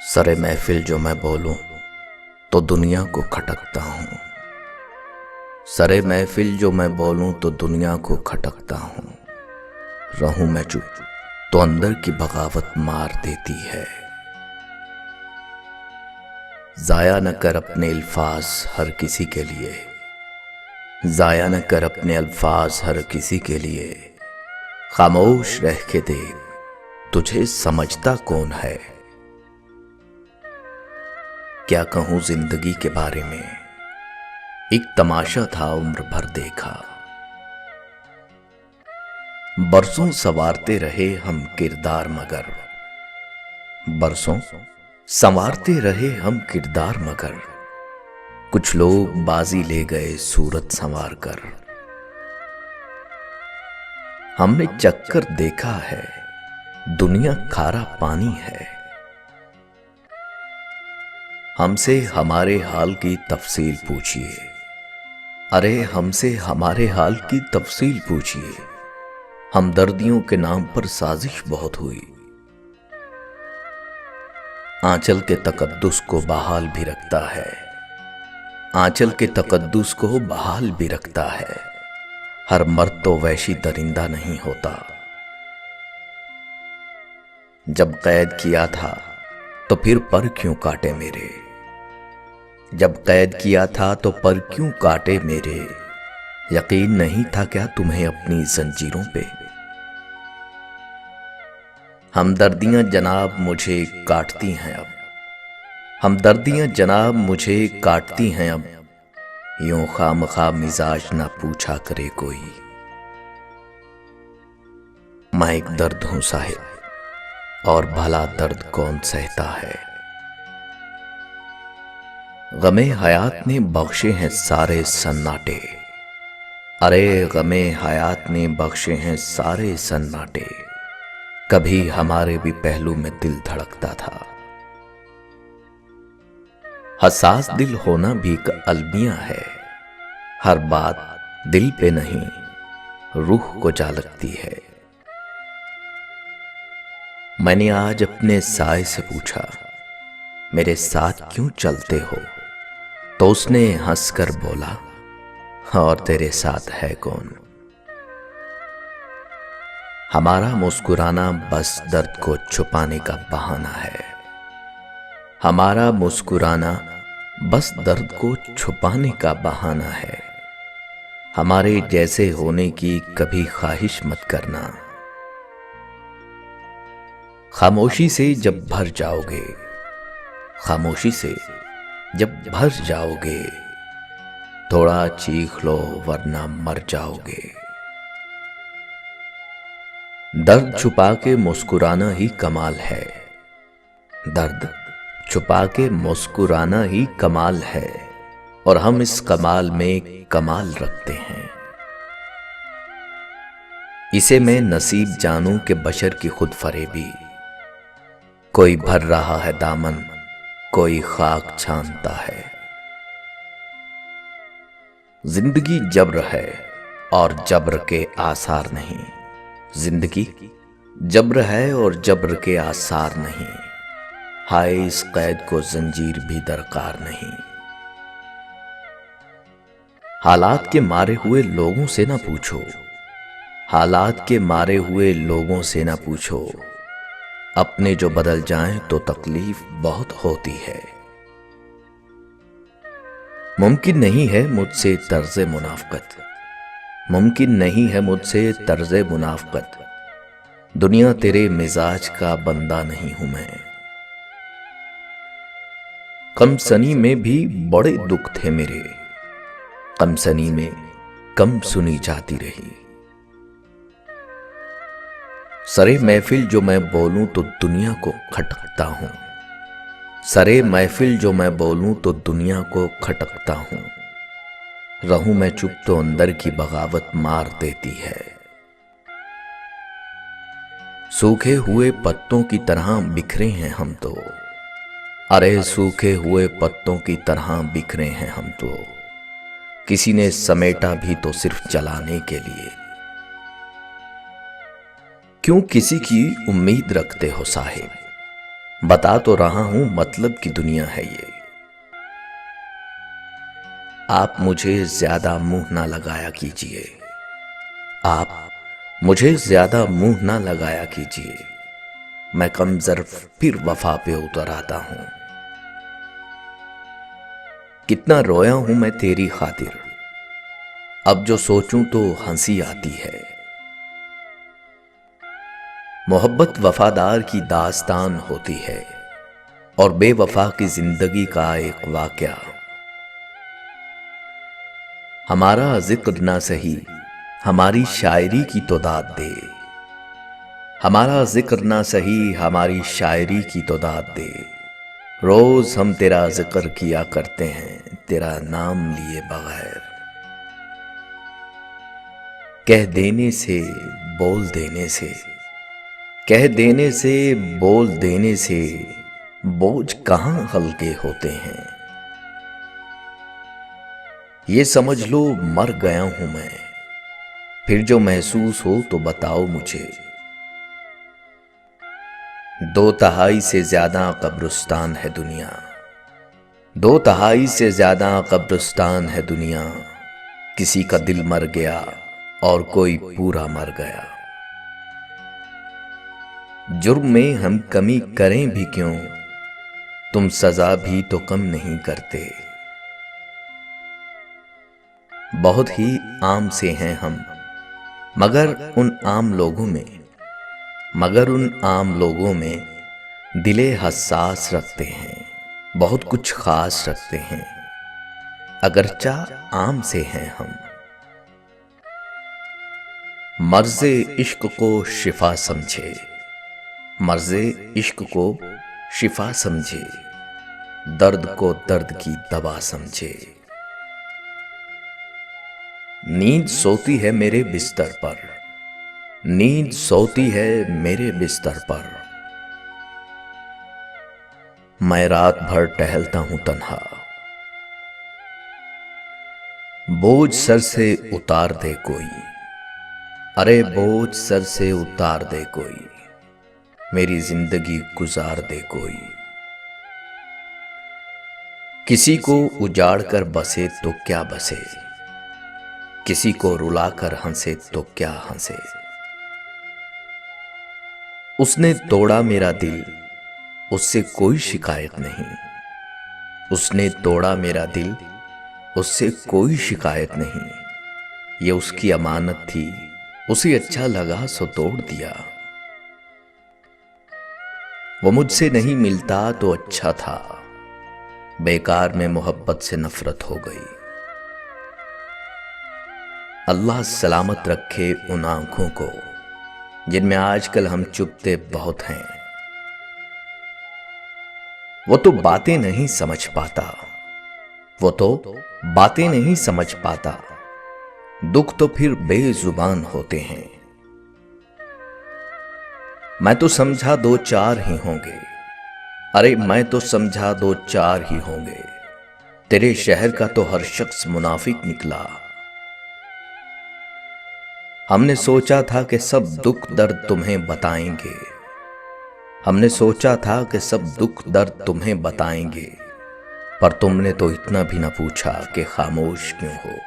सरे महफिल जो मैं बोलूं तो दुनिया को खटकता हूं। सरे महफिल जो मैं बोलूं तो दुनिया को खटकता हूं। रहूं मैं चुप तो अंदर की बगावत मार देती है। जाया न कर अपने अल्फाज हर किसी के लिए, जाया न कर अपने अल्फाज हर किसी के लिए। खामोश रह के देख तुझे समझता कौन है। क्या कहूं जिंदगी के बारे में, एक तमाशा था उम्र भर देखा। बरसों संवारते रहे हम किरदार मगर, बरसों संवारते रहे हम किरदार मगर। कुछ लोग बाजी ले गए सूरत संवार कर। हमने चक्कर देखा है दुनिया खारा पानी है। हमसे हमारे हाल की तफसील पूछिए, अरे हमसे हमारे हाल की तफसील पूछिए। हमदर्दियों के नाम पर साजिश बहुत हुई। आंचल के तकद्दुस को बहाल भी रखता है, आंचल के तकद्दुस को बहाल भी रखता है। हर मर्द तो वैशी दरिंदा नहीं होता। जब कैद किया था तो फिर पर क्यों काटे मेरे, जब कैद किया था तो पर क्यों काटे मेरे। यकीन नहीं था क्या तुम्हें अपनी जंजीरों पे। हमदर्दियां जनाब मुझे काटती हैं अब, हमदर्दियां जनाब मुझे काटती हैं अब। यूं खामखा मिजाज ना पूछा करे कोई। मैं एक दर्द हूं साहिब, और भला दर्द कौन सहता है। गमे हयात ने बख्शे हैं सारे सन्नाटे, अरे गमे हयात ने बख्शे हैं सारे सन्नाटे। कभी हमारे भी पहलू में दिल धड़कता था। हसास दिल होना भी एक अलमिया है। हर बात दिल पे नहीं रूह को जा लगती है। मैंने आज अपने साए से पूछा मेरे साथ क्यों चलते हो, तो उसने हंसकर बोला और तेरे साथ है कौन। हमारा मुस्कुराना बस दर्द को छुपाने का बहाना है। हमारा मुस्कुराना बस दर्द को छुपाने का बहाना है। हमारे जैसे होने की कभी ख्वाहिश मत करना। खामोशी से जब भर जाओगे, खामोशी से जब भर जाओगे, थोड़ा चीख लो वरना मर जाओगे। दर्द छुपा के मुस्कुराना ही कमाल है, दर्द छुपा के मुस्कुराना ही कमाल है। और हम इस कमाल में कमाल रखते हैं। इसे मैं नसीब जानूं कि बशर की खुद फरेबी। कोई भर रहा है दामन, कोई खाक छानता है। जिंदगी जब्र है और जब्र के आसार नहीं। जिंदगी जब्र है और जब्र के आसार नहीं। हाय इस कैद को जंजीर भी दरकार नहीं। हालात के मारे हुए लोगों से ना पूछो, हालात के मारे हुए लोगों से ना पूछो। अपने जो बदल जाएं तो तकलीफ बहुत होती है। मुमकिन नहीं है मुझसे तर्ज़े मुनाफ़क़त, मुमकिन नहीं है मुझसे तर्ज़े मुनाफ़क़त। दुनिया तेरे मिजाज का बंदा नहीं हूं मैं। कमसनी में भी बड़े दुख थे मेरे, कमसनी में कम सुनी जाती रही। सरे महफिल जो मैं बोलूं तो दुनिया को खटकता हूं। सरे महफिल जो मैं बोलूं तो दुनिया को खटकता हूं। रहूं मैं चुप तो अंदर की बगावत मार देती है। सूखे हुए पत्तों की तरह बिखरे हैं हम तो, अरे सूखे हुए पत्तों की तरह बिखरे हैं हम तो। किसी ने समेटा भी तो सिर्फ जलाने के लिए। क्यों किसी की उम्मीद रखते हो साहिब, बता तो रहा हूं मतलब की दुनिया है ये। आप मुझे ज्यादा मुंह ना लगाया कीजिए, आप मुझे ज्यादा मुंह ना लगाया कीजिए। मैं कम ज़र्फ फिर वफा पे उतर आता हूं। कितना रोया हूं मैं तेरी खातिर, अब जो सोचूं तो हंसी आती है। मोहब्बत वफादार की दास्तान होती है और बेवफा की जिंदगी का एक वाकया। हमारा जिक्र ना सही, हमारी शायरी की तो दाद दे। हमारा जिक्र ना सही, हमारी शायरी की तो दाद दे। रोज हम तेरा जिक्र किया करते हैं, तेरा नाम लिए बगैर। कह देने से, बोल देने से, कह देने से, बोल देने से बोझ कहां हल्के होते हैं। ये समझ लो मर गया हूं मैं, फिर जो महसूस हो तो बताओ मुझे। 2/3 से ज्यादा कब्रिस्तान है दुनिया, 2/3 से ज्यादा कब्रिस्तान है दुनिया। किसी का दिल मर गया और कोई पूरा मर गया। जुर्म में हम कमी करें भी क्यों, तुम सजा भी तो कम नहीं करते। बहुत ही आम से हैं हम, मगर उन आम लोगों में दिले हसास रखते हैं, बहुत कुछ खास रखते हैं, अगरचा आम से हैं हम। मर्ज़े इश्क को शिफा समझे, मर्ज़े इश्क को शिफा समझे, दर्द को दर्द की दवा समझे। नींद सोती है मेरे बिस्तर पर, नींद सोती है मेरे बिस्तर पर। मैं रात भर टहलता हूं तन्हा, बोझ सर से उतार दे कोई, अरे बोझ सर से उतार दे कोई, मेरी जिंदगी गुजार दे कोई। किसी को उजाड़ कर बसे तो क्या बसे, किसी को रुलाकर हंसे तो क्या हंसे। उसने तोड़ा मेरा दिल, उससे कोई शिकायत नहीं, उसने तोड़ा मेरा दिल, उससे कोई शिकायत नहीं। ये उसकी अमानत थी, उसे अच्छा लगा सो तोड़ दिया। वो मुझसे नहीं मिलता तो अच्छा था, बेकार में मोहब्बत से नफरत हो गई। अल्लाह सलामत रखे उन आंखों को जिनमें आजकल हम चुपते बहुत हैं। वो तो बातें नहीं समझ पाता, वो तो बातें नहीं समझ पाता, दुख तो फिर बेजुबान होते हैं। मैं तो समझा 2-4 ही होंगे, अरे मैं तो समझा 2-4 ही होंगे। तेरे शहर का तो हर शख्स मुनाफिक निकला। हमने सोचा था कि सब दुख दर्द तुम्हें बताएंगे, हमने सोचा था कि सब दुख दर्द तुम्हें बताएंगे, पर तुमने तो इतना भी न पूछा कि खामोश क्यों हो।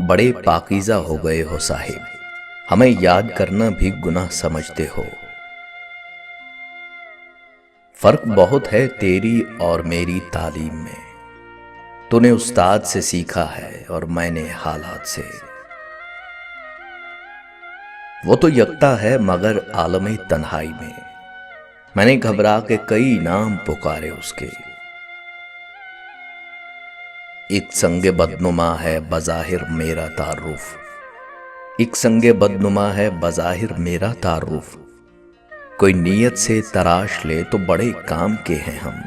बड़े पाकीज़ा हो गए हो साहिब, हमें याद करना भी गुनाह समझते हो। फर्क बहुत है तेरी और मेरी तालीम में, तूने उस्ताद से सीखा है और मैंने हालात से। वो तो यकता है मगर आलमे तन्हाई में, मैंने घबरा के कई नाम पुकारे उसके। एक संगे बदनुमा है बज़ाहिर मेरा तारुफ, एक संगे बदनुमा है बज़ाहिर मेरा तारुफ। कोई नीयत से तराश ले तो बड़े काम के हैं हम।